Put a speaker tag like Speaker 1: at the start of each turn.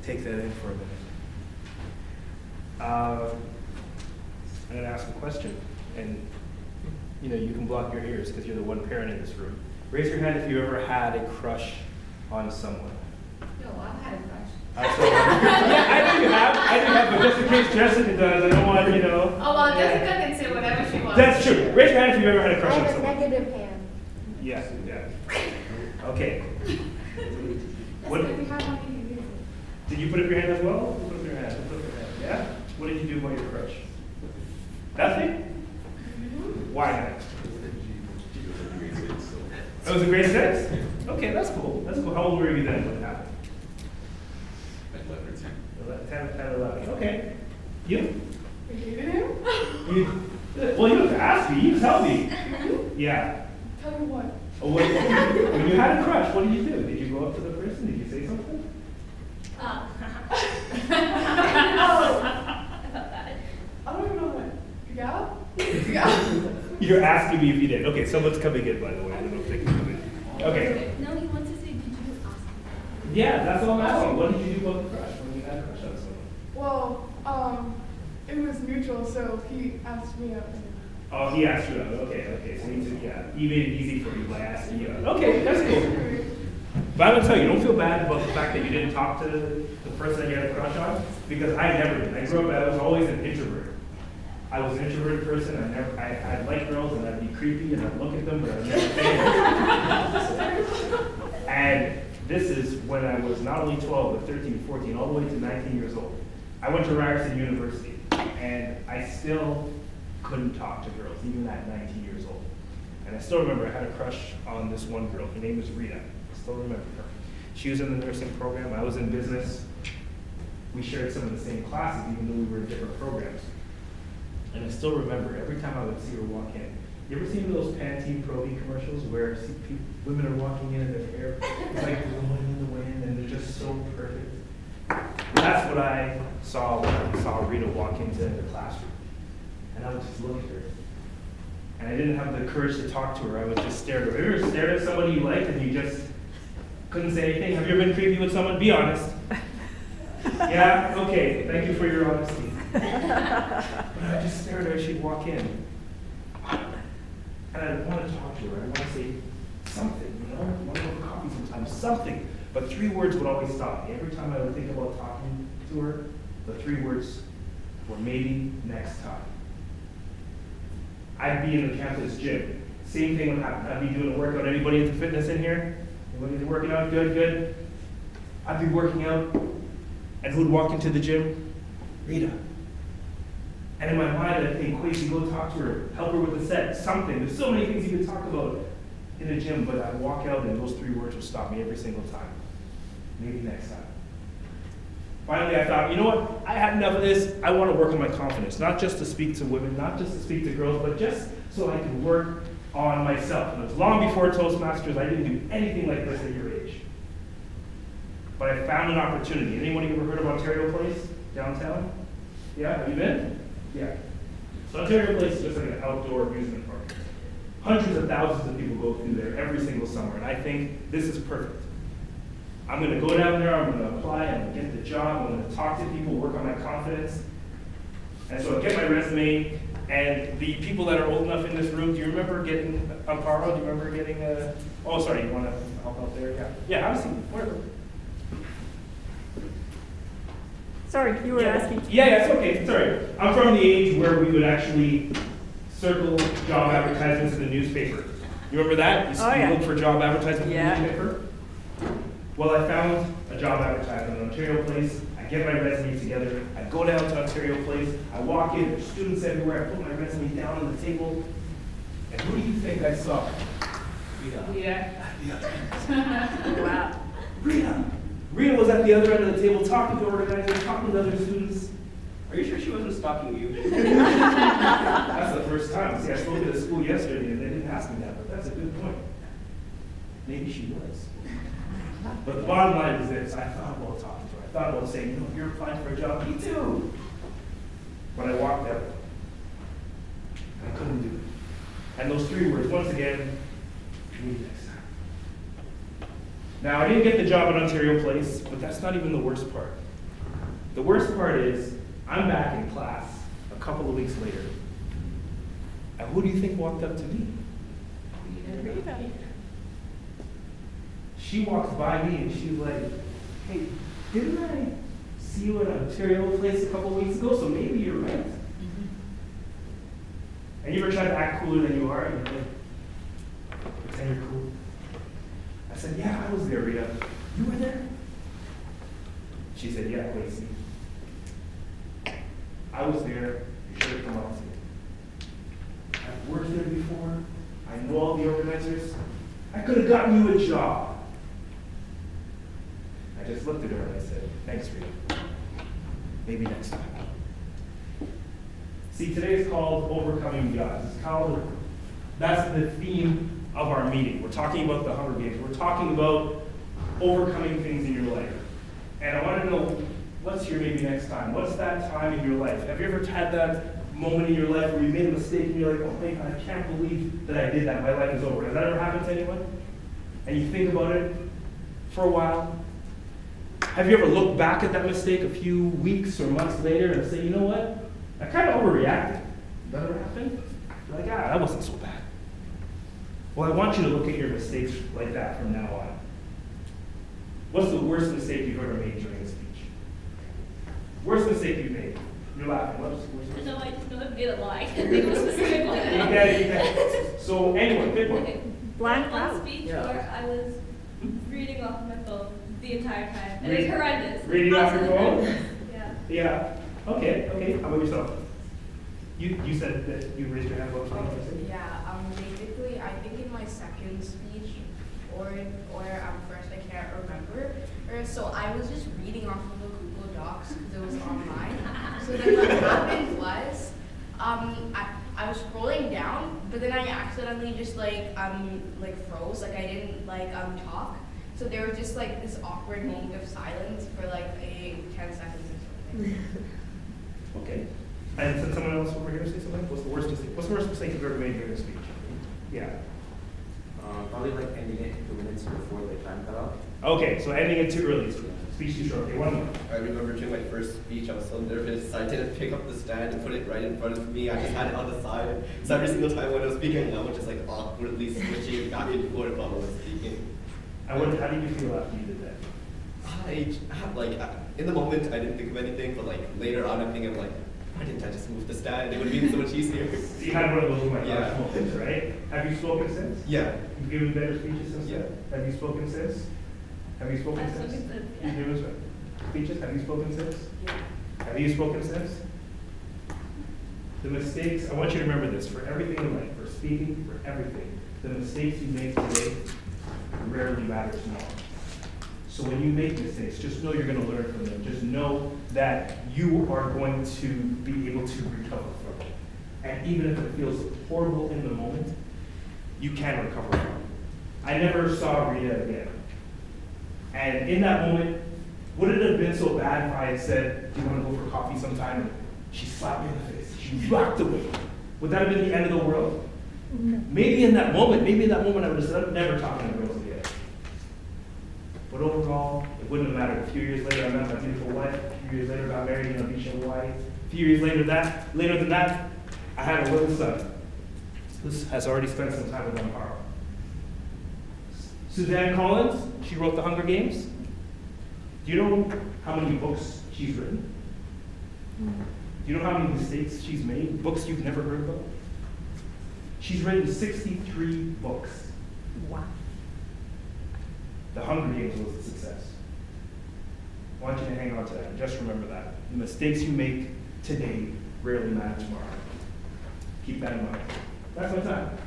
Speaker 1: take that in for a minute. I'm going to ask a question, and you can block your ears because you're the one parent in this room. Raise your hand if you ever had a crush on someone.
Speaker 2: No, I've had a crush.
Speaker 1: Yeah, I do have, but just in case Jessica does, I don't want,
Speaker 2: Oh, well, Jessica can say whatever she wants.
Speaker 1: That's true. Raise your hand if you've ever had a crush on
Speaker 3: I have a
Speaker 1: someone.
Speaker 3: negative hand.
Speaker 1: Yeah. Okay. What,
Speaker 3: That's if you have one, you can use it.
Speaker 1: did you put up your hand as well? Put up your hand. Put up your hand. Yeah? What did you do about your crush? Nothing? Why not? That was a grade 6? Okay, that's cool. That's cool. How old were you then when it happened?
Speaker 4: Like 11 or 10.
Speaker 1: 10, 11. Okay. You?
Speaker 3: You hated him?
Speaker 1: Well, you don't have to ask me. You tell me. Yeah.
Speaker 3: Tell me what?
Speaker 1: Oh, when you had a crush, what did you do? Did you go up to the person? Did you say something?
Speaker 3: I don't even know that. Yeah? Yeah.
Speaker 1: You're asking me if you did. Okay, someone's coming in, by the way. I don't know if they can come in. Okay.
Speaker 5: No, he wants to say, did you ask him?
Speaker 1: Yeah, that's all I'm asking. What did you do about the crush when you had a crush on someone?
Speaker 3: Well, it was mutual, so he asked me out.
Speaker 1: Oh, he asked you out. Okay. So he made it easy for you by asking you out. Okay, that's cool. But I'm gonna tell you, don't feel bad about the fact that you didn't talk to the person that you had a crush on, because I never did. I grew up, I was always an introvert. I was an introverted person. I'd like girls and I'd be creepy and I'd look at them, but I'd never say anything. And this is when I was not only 12, but 13, 14, all the way to 19 years old. I went to Ryerson University, and I still couldn't talk to girls, even at 19 years old. And I still remember I had a crush on this one girl. Her name is Rita. I still remember her. She was in the nursing program. I was in business. We shared some of the same classes, even though we were in different programs. And I still remember every time I would see her walk in. You ever seen those Pantene Pro-V commercials where women are walking in and their hair is like blowing in the wind and they're just so perfect? That's what I saw when I saw Rita walk into the classroom. And I would just look at her. And I didn't have the courage to talk to her. I would just stare at her. Have you ever stared at somebody you liked and you just couldn't say anything? Have you ever been creepy with someone? Be honest. Yeah? Okay. Thank you for your honesty. But I just stared at her as she'd walk in. And I want to talk to her. I want to say something, I want to go for coffee sometimes, something. But 3 words would always stop me. Every time I would think about talking to her, the 3 words were maybe next time. I'd be in the campus gym. Same thing would happen. I'd be doing a workout. Anybody into fitness in here? Anybody working out? Good. I'd be working out, and who'd walk into the gym? Rita. And in my mind, I'd think, Kwesi, go talk to her, help her with the set, something. There's so many things you can talk about in a gym, but I'd walk out and those 3 words would stop me every single time. Maybe next time. Finally, I thought, you know what? I had enough of this. I want to work on my confidence, not just to speak to women, not just to speak to girls, but just so I can work on myself. And it was long before Toastmasters. I didn't do anything like this at your age. But I found an opportunity. Anyone ever heard of Ontario Place downtown? Yeah, have you been? Yeah. So Ontario Place is just like an outdoor amusement park. Hundreds of thousands of people go through there every single summer, and I think this is perfect. I'm going to go down there, I'm going to apply, I'm going to get the job, I'm going to talk to people, work on my confidence. And so I get my resume, and the people that are old enough in this room, do you remember getting Amparo? Do you remember getting oh, sorry, you want to help out there? Yeah. Yeah, have a seat, whatever.
Speaker 6: Sorry, you were asking.
Speaker 1: Yeah, it's okay. Sorry. I'm from the age where we would actually circle job advertisements in the newspaper. You remember that? You look for job advertisements in the newspaper? Well, I found a job advertisement in Ontario Place. I get my resume together. I go down to Ontario Place. I walk in. There's students everywhere. I put my resume down on the table. And who do you think I saw?
Speaker 2: Yeah.
Speaker 6: Wow.
Speaker 1: Rita was at the other end of the table talking to organizers, talking to other students. Are you sure she wasn't stalking you? That's the first time. See, I spoke at the school yesterday and they didn't ask me that, but that's a good point. Maybe she was. But the bottom line is this: I thought about talking to her. I thought about saying, you know, you're applying for a job. Me too. But I walked out. I couldn't do it. And those 3 words, once again, maybe next time. Now, I didn't get the job at Ontario Place, but that's not even the worst part. The worst part is, I'm back in class a couple of weeks later, and who do you think walked up to me? She walks by me and she's like, hey, didn't I see you at an Ontario place a couple weeks ago, so maybe you're right? And you ever try to act cooler than you are? And you're like, pretend you're cool. I said, yeah, I was there, Rita. You were there? She said, yeah, Kwesi. I was there. You should have come up to me. I've worked there before. I know all the organizers. I could have gotten you a job. I just looked at her and I said, thanks, Rita. Maybe next time. See, today is called Overcoming the Odds. It's called, that's the theme of our meeting. We're talking about the Hunger Games. We're talking about overcoming things in your life. And I want to know, what's your maybe next time? What's that time in your life? Have you ever had that moment in your life where you made a mistake and you're like, oh my God, I can't believe that I did that. My life is over. Has that ever happened to anyone? And you think about it for a while? Have you ever looked back at that mistake a few weeks or months later and say, you know what? I kind of overreacted. That ever happened? You're like, that wasn't so bad. Well, I want you to look at your mistakes like that from now on. What's the worst mistake you've ever made during a speech? Worst mistake you've made? You're laughing. What's the worst mistake?
Speaker 5: No, I just know I've made a lie. I think it was a specific one.
Speaker 1: You get it. So anyone, pick one.
Speaker 5: Okay.
Speaker 6: Blank
Speaker 5: One
Speaker 6: out.
Speaker 5: speech
Speaker 1: Yeah.
Speaker 5: where I was reading off my phone the entire time. And it was horrendous.
Speaker 1: Reading off your phone?
Speaker 5: Yeah.
Speaker 1: Yeah. Okay. How about yourself? You said that you raised your hand about something.
Speaker 7: Yeah, basically, I think in my second speech, or first, I can't remember. So I was just reading off of the Google Docs because it was online. So then what happened was, I was scrolling down, but then I accidentally just like froze, like I didn't talk. So there was just like this awkward moment of silence for like 10 seconds or something.
Speaker 1: Okay. And did someone else over here say something? What's the worst mistake? What's the worst mistake you've ever made during a speech? Yeah.
Speaker 8: Probably like ending it 2 minutes before the time cut off.
Speaker 1: Okay, so ending it too early. Speech too short. Okay, one more.
Speaker 9: I remember during my first speech, I was so nervous. I didn't pick up the stand and put it right in front of me. I just had it on the side. So every single time when I was speaking, I was just like awkwardly switching back and forth while I was speaking.
Speaker 1: And how did you feel after you did that?
Speaker 9: In the moment, I didn't think of anything, but like later on, I'm thinking like, why didn't I just move the stand? It would have been so much easier.
Speaker 1: So you had one of those oh my gosh
Speaker 9: Yeah.
Speaker 1: moments, right? Have you spoken since?
Speaker 9: Yeah.
Speaker 1: You've given better speeches since
Speaker 9: Yeah.
Speaker 1: then? Have you spoken since? Have you spoken
Speaker 5: I've
Speaker 1: since?
Speaker 5: spoken since, yeah.
Speaker 1: You do speeches? Have you spoken since?
Speaker 7: Yeah.
Speaker 1: Have you spoken since? The mistakes, I want you to remember this, for everything in life, for speaking, for everything, the mistakes you make today rarely matter tomorrow. So when you make mistakes, just know you're going to learn from them. Just know that you are going to be able to recover from it. And even if it feels horrible in the moment, you can recover from it. I never saw Rita again. And in that moment, would it have been so bad if I had said, do you want to go for coffee sometime? And she slapped me in the face. She rocked away. Would that have been the end of the world?
Speaker 6: No.
Speaker 1: Maybe in that moment I would have said, I'm never talking to girls again. But overall, it wouldn't have mattered. A few years later, I met my beautiful wife. A few years later, got married in a beach in Hawaii. A few years later than that, I had a little son. This has already spent some time with Amparo. Suzanne Collins, she wrote The Hunger Games. Do you know how many books she's written? Do you know how many mistakes she's made? Books you've never heard about? She's written 63 books.
Speaker 6: Wow.
Speaker 1: The Hunger Games was a success. I want you to hang on to that and just remember that. The mistakes you make today rarely matter tomorrow. Keep that in mind. That's my time.